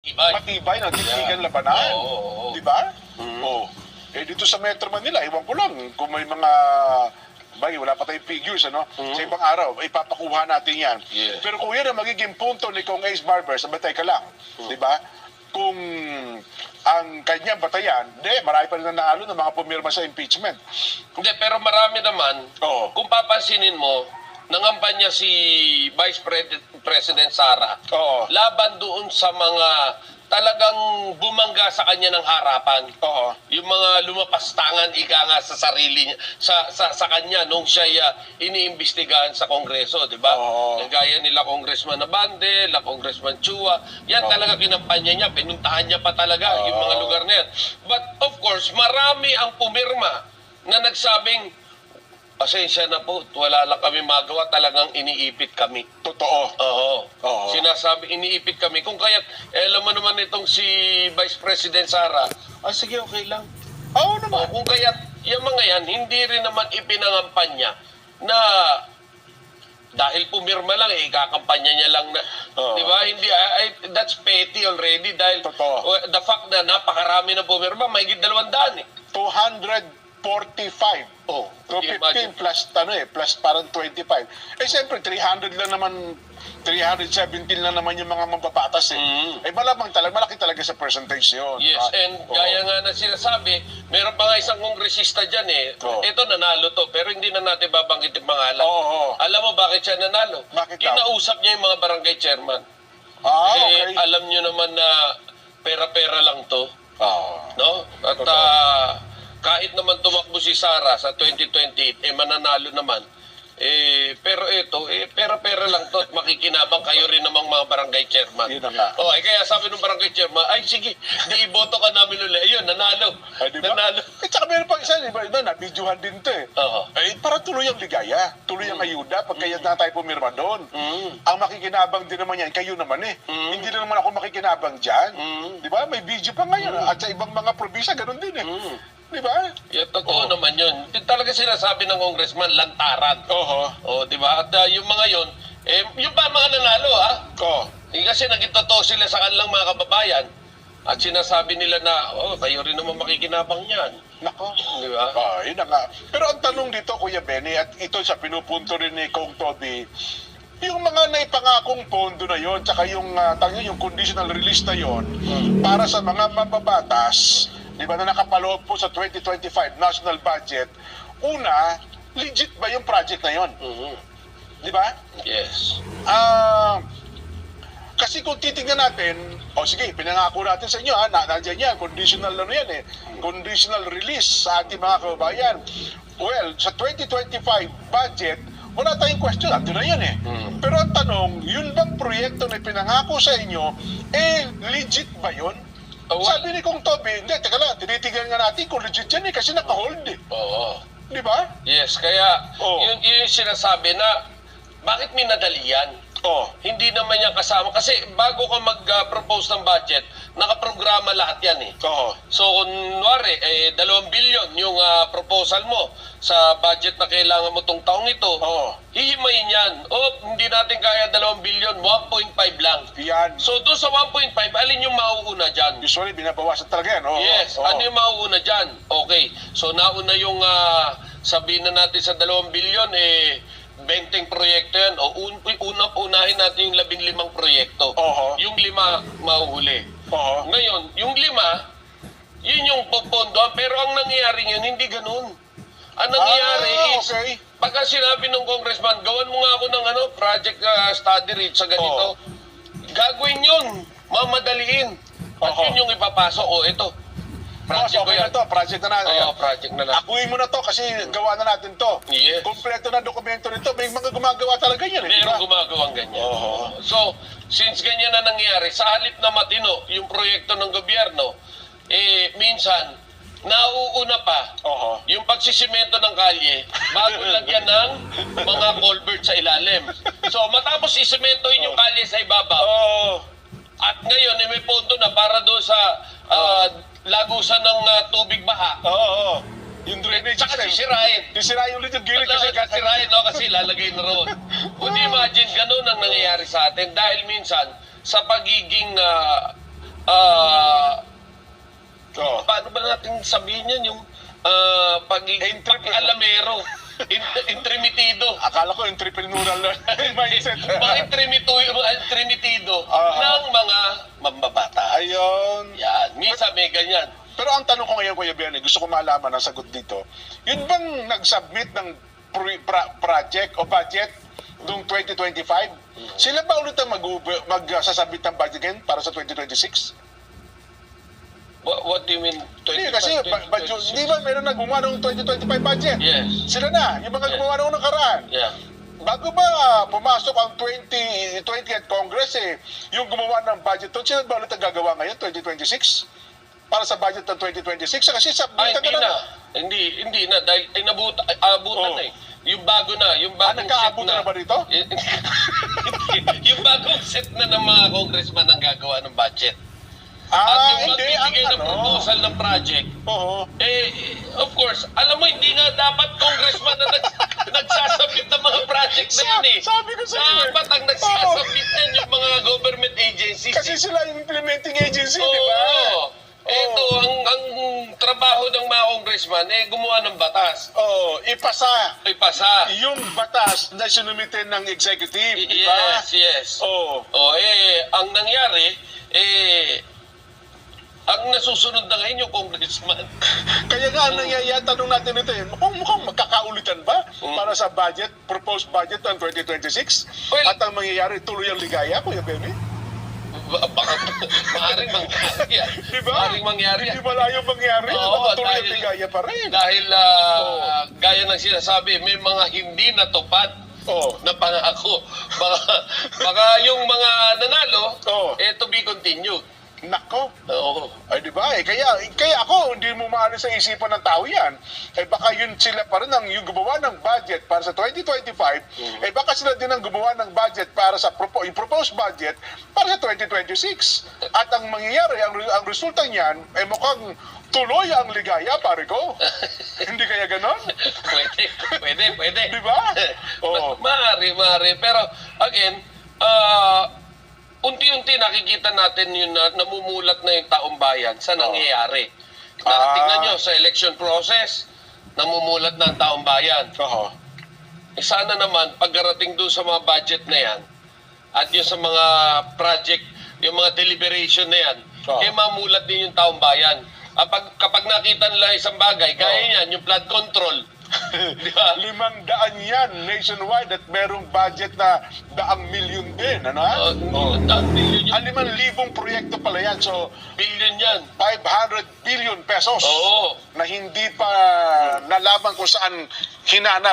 Matibay na tindigan labanan. Di ba? Oh. Eh dito sa Metro Manila, iwan ko lang kung may mga wala pa tayong figures, ano? Sa ibang araw, ipapakuha natin yan. Yes. Pero kung yan ang magiging punto ni Kong Ace Barber, sabatay ka lang. Di ba? Kung ang kanyang batayan, marami pa rin na naalo ng mga pumirma sa impeachment. Hindi, pero marami naman, Oo. kung papansinin mo, nangampanya si Vice President Sara Oo. laban doon sa mga talagang bumangga sa kanya ng harapan. Oo. Yung mga lumapastangan ika nga sa sarili niya, sa kanya nung siya iniimbestigahan sa Kongreso, di ba? Oo. Gaya nila Congressman Abante, la Congressman Chua, yan Oo. talaga kinampanya niya, pinuntahan niya pa talaga yung mga lugar na yan. But of course, marami ang pumirma na nagsabing, pasensya na po, wala lang kami magawa, talagang iniipit kami. Totoo. Oo. Oo. Sinasabi, iniipit kami. Kung kaya't, alam mo naman itong si Vice President Sara, sige, okay lang. Oo naman. Kung kaya't, yung mga yan, hindi rin naman ipinangampanya na dahil pumirma lang, kakampanya niya lang na, Oo. di ba? Hindi, that's petty already dahil Totoo. the fact na napakarami na pumirma, mahigit 200 eh. 245. Oh, 215 plus plus parang 25. Eh siyempre 300 lang naman, 317 lang naman yung mga mababatas eh. Eh malamang talaga, malaki talaga sa percentage yun. Yes, and gaya nga na sinasabi, meron pa nga isang kongresista dyan eh. Oo. Ito nanalo to, pero hindi na natin babanggit yung pangalan. Oo. Alam mo bakit siya nanalo? Bakit daw? Kinausap niya yung mga barangay chairman. Okay. Alam niyo naman na pera-pera lang to, Oo. no? At Totoo. kahit naman tumakbo si Sara sa 2028, mananalo naman. Pero ito, pera-pera lang to at makikinabang kayo rin namang mga barangay chairman. Yun na nga. Kaya sabi ng barangay chairman, ay sige, di iboto ka namin ulit. Ayun, nanalo. Ay, di ba? Nanalo. Tsaka meron pang isa, di ba? Nabidyohan din to eh. Oo. Para tuloy ang ligaya, tuloy ang ayuda, pag kaya na tayo pumirma doon. Ang makikinabang din naman yan, kayo naman eh. Hindi na naman ako makikinabang dyan. Di ba? May video pa ngayon. At sa ibang mga probinsya, ganun din eh. Di ba? Yan, totoo naman yun. Talaga sinasabi ng congressman, lantaran. Oo. Di ba? At yung mga yun, yung pa mga nanalo, Oo. Kasi naging totoo sila sa kanilang mga kababayan. At sinasabi nila na, kayo rin naman makikinabang yan. Nako. Di ba? Yun na nga. Pero ang tanong dito, Kuya Benny, at ito sa pinupunto rin ni Kong Toby, yung mga naipangakong pondo na yon, tsaka yung, yung conditional release na yon, para sa mga mababatas, di ba, na nakapaloob po sa 2025 national budget, una, legit ba yung project na yon? Di ba? Yes. Kasi kung titignan natin, sige, pinangako natin sa inyo, nandiyan yan, conditional ano yan eh, conditional release sa ating mga kababayan. Well, sa 2025 budget, wala tayong question, ando na yan eh. Pero ang tanong, yun bang proyekto na pinangako sa inyo, legit ba yun? Sabi ni Kong Toby, hindi, teka lang, tinitigan nga natin kung legit yan eh, kasi naka-hold eh. Oo. Di ba? Yes, kaya Oo. yun sinasabi na, bakit minadali yan? Hindi naman yan kasama. Kasi bago ka mag-propose ng budget, nakaprograma lahat yan eh. So, kunwari, 2 billion yung proposal mo sa budget na kailangan mo tong taong ito, hihimayin yan. Hindi natin kaya 2 billion, 1.5 lang. Yan. So, doon sa 1.5, alin yung mauuna dyan? Usually, binabawasan talaga yan. Yes, ano yung mauuna dyan? Okay, so nauna yung sabihin na natin sa 2 billion, 20 proyekto yan. Unahin natin yung 15 proyekto. Yung 5 mahuhuli. Ngayon, yung 5, yun yung popondohan. Pero ang nangyayari yun, hindi ganun. Ang nangyayari is, pagka sinabi ng congressman, gawan mo nga ako ng project study rate sa ganito, gagawin yun, mamadaliin. At yun yung ipapasok. Ito, project ko okay yan. na to, project na natin. Project na lang. Akuin mo na to kasi gawa na natin to. Yes. Kompleto na dokumento nito. May mga gumagawa talaga yan. Meron gumagawang ganyan. So, since ganyan na nangyari, sa halip na matino yung proyekto ng gobyerno, minsan, nauuna pa yung pagsisimento ng kalye bago lagyan ng mga culvert sa ilalim. So, matapos isimentohin yung kalye sa ibabaw, at ngayon, may pondo na para doon sa lagusan ng tubig baha. Yung drainage Tsaka system. sisirain. Sisirain ulit yung gilid kasi Sisirain, kasi lalagay na roon. Kung imagine, ganun ang nangyayari sa atin. Dahil minsan, sa pagiging sabihin yan, yung pag-alamero, intrimitido. Akala ko entrepreneurial mindset. Mga intrimitido ng mga mambabata. Ayun. Yan, minsan may ganyan. Pero ang tanong ko ngayon, Kuya Benny, gusto ko malaman ang sagot dito. Yun bang nag-submit ng project o budget noong 2025? Sila ba ulit ang magsasubmit ng budget again para sa 2026? What do you mean? Hindi, kasi di ba meron na gumawa ng 2025 budget? Yes. Sila na, yung mga Yes. gumawa ng nakaraan. Yeah. Bago ba pumasok ang 20th Congress, yung gumawa ng budget doon, sila ba ulit ang gagawa ngayon, 2026? Para sa budget ng 2026? Kasi sa Hindi na. Hindi na. Dahil abutan Oh. na eh. Yung bago na. Yung bagong set nagkaabutan na ba dito? Yung bagong set na ng mga congressman ang gagawa ng budget. Ah, At yung hindi. magbibigay Ang ng proposal ng project, Oo. of course, alam mo, hindi nga dapat congressman na nagsasubmit ng mga project na yun eh. Sabi ko sa iyo. Dapat ang nagsasubmit yan yung mga government agencies. Kasi sila yung implementing agency, Oo. di ba? Ito, ang trabaho ng mga congressman, gumawa ng batas. Oo, ipasa Ipasa. yung batas na sinumitin ng executive, di ba? Yes. Oo. Ang nangyari, ang nasusunod na ngayon yung congressman. Kaya nga, ang nangyayari, tanong natin ito mukhang magkakaulitan ba para sa budget, proposed budget ng 2026? Well, At ang mangyayari, tuloy ang ligaya, Kuya Benny? Baka maaaring mangyari yan. Di ba? Maaaring mangyari yan. Hindi malayong mangyari, Oo, tuloy ang dahil- ligaya pa rin. Dahil, gaya ng sinasabi, may mga hindi natupad Oo. na pangako. Baka yung mga nanalo, Oo. to be continued. Nako. Oo. Ay, di ba? Kaya ako, hindi mo maaari sa isipan ng tao yan. Baka yun sila pa rin ang yung gumawa ng budget para sa 2025, baka sila din ang gumawa ng budget para sa yung proposed budget para sa 2026. At ang mangyayari, ang resulta niyan, mukhang tuloy ang ligaya, pare ko. Hindi kaya ganon? Pwede. Di ba? Oo. Maaari. Pero, again, unti-unti nakikita natin yun na namumulat na yung taong bayan sa nangyayari. Tingnan nyo, sa election process, namumulat na ang taong bayan. Oo. Sana naman, pagkarating doon sa mga budget na yan, at yung sa mga project, yung mga deliberation na yan, mamulat din yung taong bayan. Kapag nakita nila isang bagay, gaya yan, yung flood control, di ba? 500 yan nationwide at merong budget na 100,000,000 din, ano ha? Billion Ang 5,000 proyekto pala yan, so billion yan. 500 billion pesos Oo. na hindi pa nalaman kung saan hinanap